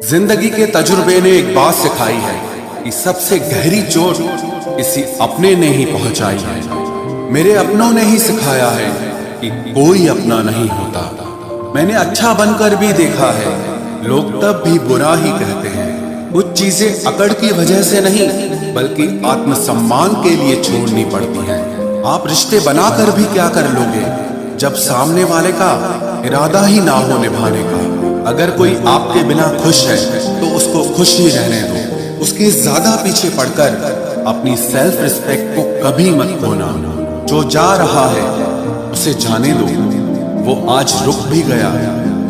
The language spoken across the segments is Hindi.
जिंदगी के तजुर्बे ने एक बात सिखाई है कि सबसे गहरी चोट किसी अपने ने ही पहुंचाई है। मेरे अपनों ने ही सिखाया है कि कोई अपना नहीं होता। मैंने अच्छा बनकर भी देखा है, लोग तब भी बुरा ही कहते हैं। कुछ चीजें अकड़ की वजह से नहीं बल्कि आत्मसम्मान के लिए छोड़नी पड़ती हैं। आप रिश्ते बनाकर भी क्या कर लोगे जब सामने वाले का इरादा ही ना हो निभाने का। अगर कोई आपके बिना खुश है तो उसको खुश ही रहने दो। उसके ज्यादा पीछे पड़कर अपनी सेल्फ रिस्पेक्ट को कभी मत खोना। जो जा रहा है उसे जाने दो, वो आज रुक भी गया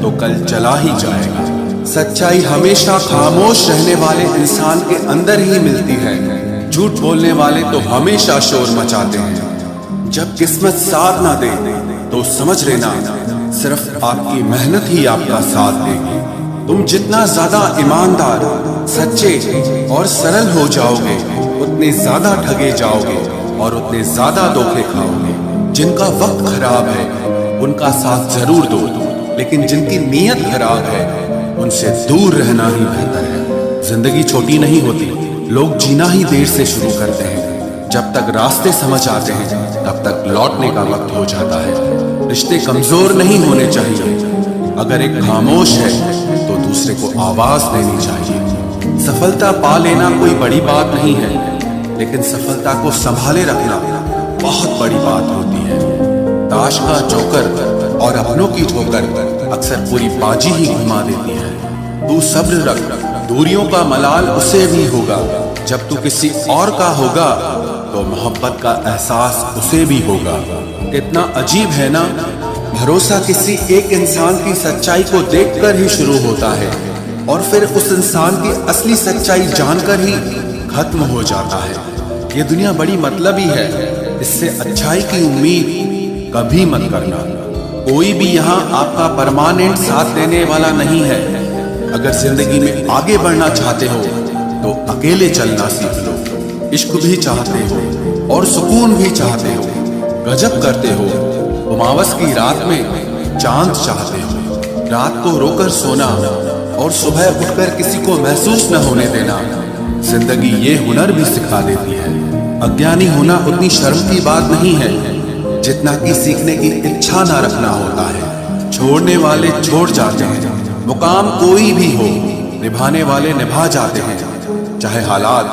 तो कल चला ही जाएगा। सच्चाई हमेशा खामोश रहने वाले इंसान के अंदर ही मिलती है। झूठ बोलने वाले तो हमेशा शोर मचाते हैं। जब किस्मत साथ ना दे तो समझ लेना सिर्फ आपकी मेहनत ही आपका साथ देगी। तुम जितना ज्यादा ईमानदार, सच्चे और सरल हो जाओगे उतने ज्यादा ठगे जाओगे और उतने ज्यादा धोखे खाओगे। जिनका वक्त खराब है उनका साथ जरूर दो, लेकिन जिनकी नीयत खराब है उनसे दूर रहना ही बेहतर है। जिंदगी छोटी नहीं होती, लोग जीना ही देर से शुरू करते हैं। जब तक रास्ते समझ आते हैं तब तक लौटने का वक्त हो जाता है। रिश्ते कमजोर नहीं होने चाहिए। अगर एक खामोश है तो दूसरे को आवाज देनी चाहिए। सफलता पा लेना कोई बड़ी बात नहीं है, लेकिन सफलता को संभाले रखना बहुत बड़ी बात होती है। ताश का जोकर और अपनों की ठोकर अक्सर पूरी बाजी ही घुमा देती है। तू सब्र रख, दूरियों का मलाल उसे भी होगा। जब तू किसी और का होगा तो मोहब्बत का एहसास उसे भी होगा। कितना अजीब है ना, भरोसा किसी एक इंसान की सच्चाई को देखकर ही शुरू होता है और फिर उस इंसान की असली सच्चाई जानकर ही खत्म हो जाता है। ये दुनिया बड़ी मतलबी है, इससे अच्छाई की उम्मीद कभी मत करना। कोई भी यहाँ आपका परमानेंट साथ देने वाला नहीं है। अगर जिंदगी में आगे बढ़ना चाहते हो तो अकेले चलना सीख लो। इश्क भी चाहते हो और सुकून भी चाहते हो, गजब करते हो। उमावस की रात में चांद चाहते हो। रात को रोकर सोना और सुबह उठकर किसी को महसूस न होने देना, जिंदगी ये हुनर भी सिखा देती है। अज्ञानी होना उतनी शर्म की बात नहीं है जितना कि सीखने की इच्छा ना रखना होता है। छोड़ने वाले छोड़ जाते हैं, मुकाम कोई भी हो, निभाने वाले निभा जाते हैं। चाहे हालात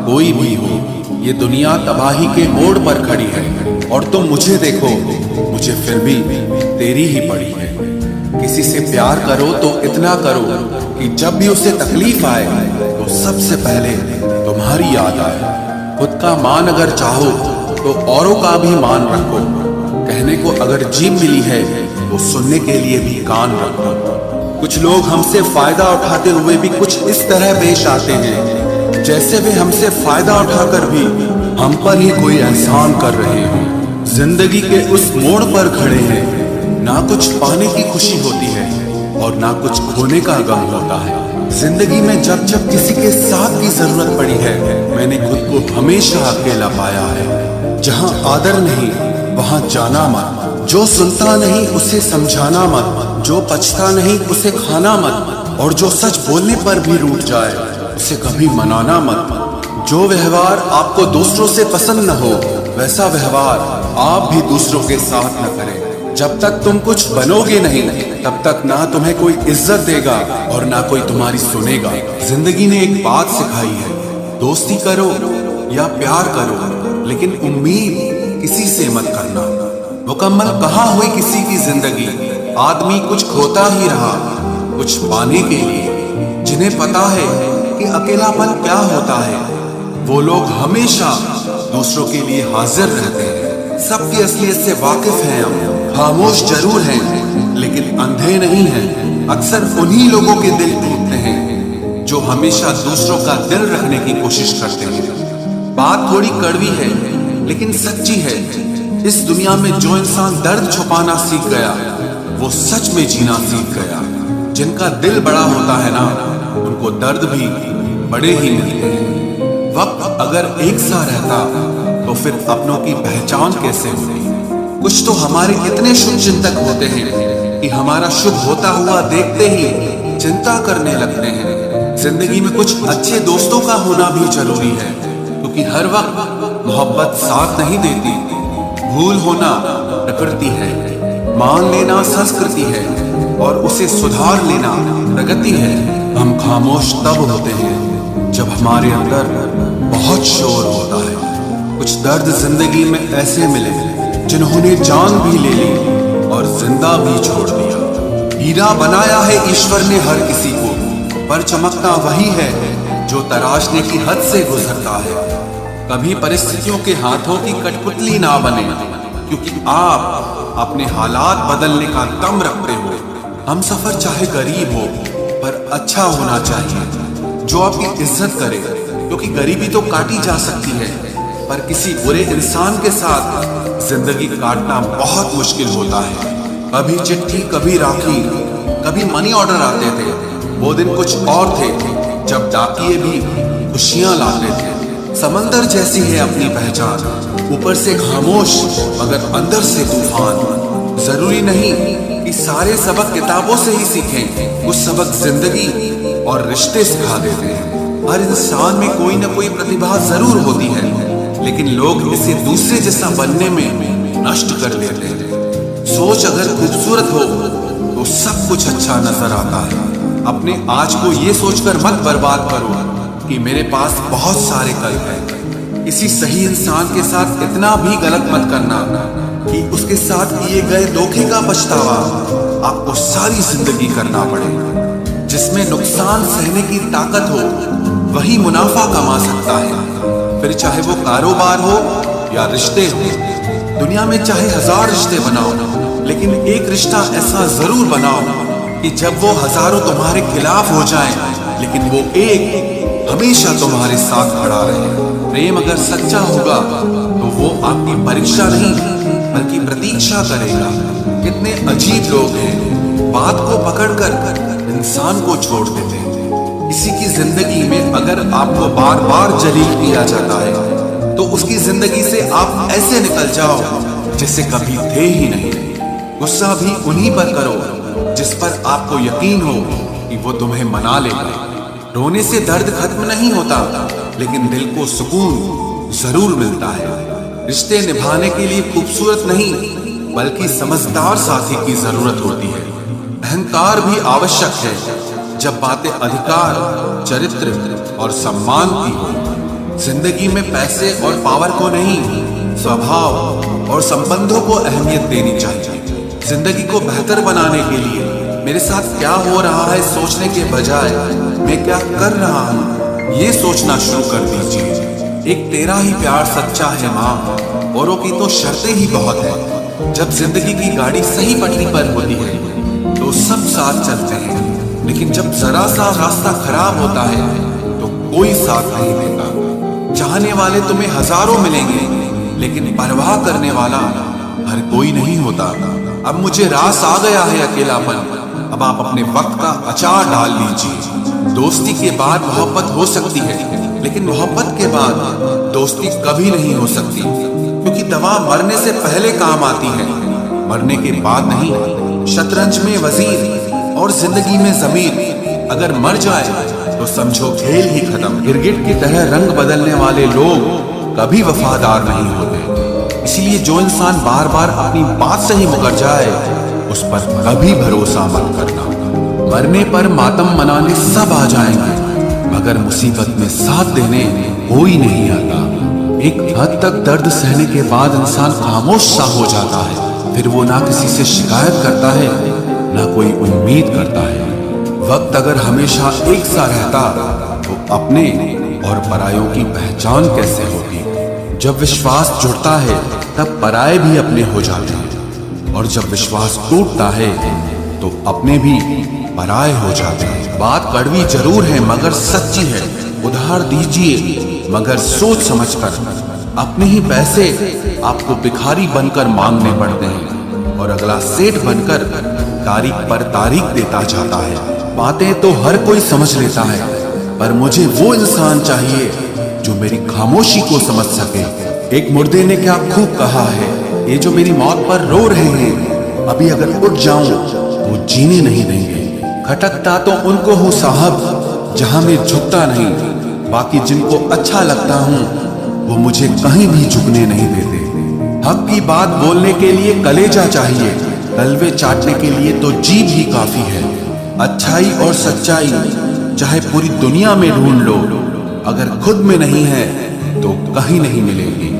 कोई भी हो, ये दुनिया तबाही के मोड़ पर खड़ी है और तुम मुझे देखो, मुझे फिर भी तेरी ही पड़ी है। किसी से प्यार करो तो इतना करो कि जब भी उसे तकलीफ आए तो सबसे पहले तुम्हारी याद आए। खुद का मान अगर चाहो तो औरों का भी मान रखो। कहने को अगर जीभ मिली है तो सुनने के लिए भी कान रखो। कुछ लोग हमसे फायदा उठाते हुए भी कुछ इस तरह पेश आते हैं जैसे वे हमसे फायदा उठाकर भी हम पर ही कोई एहसान कर रहे हो। जिंदगी के उस मोड़ पर खड़े हैं, ना कुछ पाने की खुशी होती है और ना कुछ खोने का गम होता है। जिंदगी में जब जब किसी के साथ की जरूरत पड़ी है, मैंने खुद को हमेशा अकेला पाया है। जहाँ आदर नहीं वहाँ जाना मत, जो सुनता नहीं उसे समझाना मत, जो पछता नहीं उसे खाना मत, और जो सच बोलने पर भी रूठ जाए उसे कभी मनाना मत। जो व्यवहार आपको दूसरों से पसंद न हो वैसा व्यवहार आप भी दूसरों के साथ न करें। जब तक तुम कुछ बनोगे नहीं तब तक ना तुम्हें कोई इज्जत देगा और ना कोई तुम्हारी सुनेगा। जिंदगी ने एक बात सिखाई है, दोस्ती करो या प्यार करो, लेकिन उम्मीद किसी से मत करना। मुकम्मल कहाँ हुई किसी की जिंदगी, आदमी कुछ खोता ही रहा कुछ पाने के लिए। जिन्हें पता है कि अकेलापन क्या होता है, वो लोग हमेशा दूसरों के लिए हाजिर रहते हैं। सबकी असलियत से वाकिफ हैं हम, खामोश जरूर हैं लेकिन अंधे नहीं हैं। अक्सर उन्हीं लोगों के दिल टूटते हैं जो हमेशा दूसरों का दिल रखने की कोशिश करते हैं। बात थोड़ी कड़वी है लेकिन सच्ची है। इस दुनिया में जो इंसान दर्द छुपाना सीख गया वो सच में जीना सीख गया। जिनका दिल बड़ा होता है ना, उनको दर्द भी बड़े ही मिलते हैं। वक्त अगर एक सा रहता तो फिर अपनों की पहचान कैसे होगी। कुछ तो हमारे इतने शुभ चिंतक होते हैं कि हमारा शुभ होता हुआ देखते ही चिंता करने लगते हैं। जिंदगी में कुछ अच्छे दोस्तों का होना भी जरूरी है, क्योंकि हर वक्त मोहब्बत साथ नहीं देती। भूल होना प्रकृति है, मान लेना संस्कृति है, और उसे सुधार लेना प्रगति है। हम खामोश तब होते हैं जब हमारे अंदर बहुत शोर होता है। कुछ दर्द जिंदगी में ऐसे मिले जिन्होंने जान भी ले ली और जिंदा भी छोड़ दिया। हीरा बनाया है ईश्वर ने हर किसी को, पर चमकता वही है जो तराशने की हद से गुजरता है। कभी परिस्थितियों के हाथों की कठपुतली ना बने, क्योंकि आप अपने हालात बदलने का दम रखते हो। हम सफर चाहे गरीब हो, पर अच्छा होना चाहिए, जो आपकी इज्जत करे, क्योंकि गरीबी तो काटी जा सकती है, पर किसी बुरे इंसान के साथ जिंदगी काटना बहुत मुश्किल होता है। कभी चिट्ठी, कभी राखी, कभी मनी ऑर्डर आते थे। वो दिन कुछ और थे जब डाकिये भी खुशियां लाते थे। समंदर जैसी है अपनी पहचान, ऊपर से खामोश मगर अंदर से तूफान। जरूरी नहीं कि सारे सबक किताबों से ही सीखें, कुछ सबक जिंदगी और रिश्ते सिखा देते हैं। हर इंसान में कोई ना कोई प्रतिभा जरूर होती है, लेकिन लोग इसे दूसरे जैसा बनने में नष्ट कर लेते हैं। सोच अगर खूबसूरत हो तो सब कुछ अच्छा नजर आता है। अपने आज को ये सोचकर मत बर्बाद करो कि मेरे पास बहुत सारे कल हैं। किसी सही इंसान के साथ इतना भी गलत मत करना कि उसके साथ किए गए धोखे का पछतावा आपको सारी जिंदगी करना पड़े। जिसमें नुकसान सहने की ताकत हो वही मुनाफा कमा सकता है, फिर चाहे वो कारोबार हो या रिश्ते हो। दुनिया में चाहे 1000 रिश्ते बनाओ, लेकिन एक रिश्ता ऐसा जरूर बनाओ कि जब वो हजारों तुम्हारे खिलाफ हो जाएं, लेकिन वो एक हमेशा तुम्हारे साथ खड़ा रहे। प्रेम अगर सच्चा होगा तो वो आपकी परीक्षा नहीं बल्कि प्रतीक्षा करेगा। कितने अजीब लोग हैं, बात को पकड़कर इंसान को छोड़ देते हैं। किसी की जिंदगी में अगर आपको बार बार जलील किया जाता है तो उसकी जिंदगी से आप ऐसे निकल जाओ जैसे कभी थे ही नहीं। गुस्सा भी उन्हीं पर करो जिस पर आपको यकीन हो कि वो तुम्हें मना लेगा। रोने से दर्द खत्म नहीं होता, लेकिन दिल को सुकून जरूर मिलता है। रिश्ते निभाने के लिए खूबसूरत नहीं बल्कि समझदार साथी की जरूरत होती है। अहंकार भी आवश्यक है जब बातें अधिकार, चरित्र और सम्मान की हो। जिंदगी में पैसे और पावर को नहीं, स्वभाव और संबंधों को अहमियत देनी चाहिए। जिंदगी को बेहतर बनाने के लिए मेरे साथ क्या हो रहा है सोचने के बजाय मैं क्या कर रहा हूँ ये सोचना शुरू कर दीजिए। एक तेरा ही प्यार सच्चा है माँ, औरों की तो शर्तें ही बहुत है। जब जिंदगी की गाड़ी सही पटरी पर होती है तो सब साथ चलते हैं, लेकिन जब जरा सा रास्ता खराब होता है तो कोई साथ नहीं देता। चाहने वाले तुम्हें हजारों मिलेंगे, लेकिन परवाह करने वाला हर कोई नहीं होता। अब मुझे रास आ गया है अकेलापन, अब आप अपने वक्त का अचार डाल लीजिए। दोस्ती के बाद मोहब्बत हो सकती है, लेकिन मोहब्बत के बाद दोस्ती कभी नहीं हो सकती, क्योंकि दवा मरने से पहले काम आती है, मरने के बाद नहीं। शतरंज में वजीर और जिंदगी में जमीर अगर मर जाए तो समझो खेल ही खत्म। गिरगिट की तरह रंग बदलने वाले लोग कभी वफादार नहीं होते। इसलिए जो इंसान बार बार अपनी बात से ही मुकर जाए उस पर कभी भरोसा मत करना। मरने पर मातम मनाने सब आ जाएंगे, मगर मुसीबत में साथ देने कोई नहीं आता। एक हद तक दर्द सहने के बाद इंसान खामोश सा हो जाता है, फिर वो ना किसी से शिकायत करता है ना कोई उम्मीद करता है। वक्त अगर हमेशा एक सा रहता तो अपने और परायों की पहचान कैसे होगी। जब विश्वास जुड़ता है तब पराये भी अपने हो जाते हैं, और जब विश्वास टूटता है तो अपने भी पराये हो जाते हैं। बात कड़वी जरूर है मगर सच्ची है। उधार दीजिए मगर सोच समझकर। अपने ही पैसे आपको भिखारी बनकर मांगने पड़ते हैं, और अगला सेठ बनकर तारीख पर तारीख देता जाता है। बातें तो हर कोई समझ लेता है, पर मुझे वो इंसान चाहिए जो मेरी खामोशी को समझ सके। एक मुर्दे ने क्या खूब कहा है, ये जो मेरी मौत पर रो रहे हैं, अभी अगर उठ जाऊं तो जीने नहीं देंगे। खटकता तो उनको हूँ साहब जहां मैं झुकता नहीं, बाकी जिनको अच्छा लगता हूँ वो मुझे कहीं भी झुकने नहीं देते। हक की बात बोलने के लिए कलेजा चाहिए, तलवे चाटने के लिए तो जीभ ही काफी है। अच्छाई और सच्चाई चाहे पूरी दुनिया में ढूंढ लो, अगर खुद में नहीं है तो कहीं नहीं मिलेगी।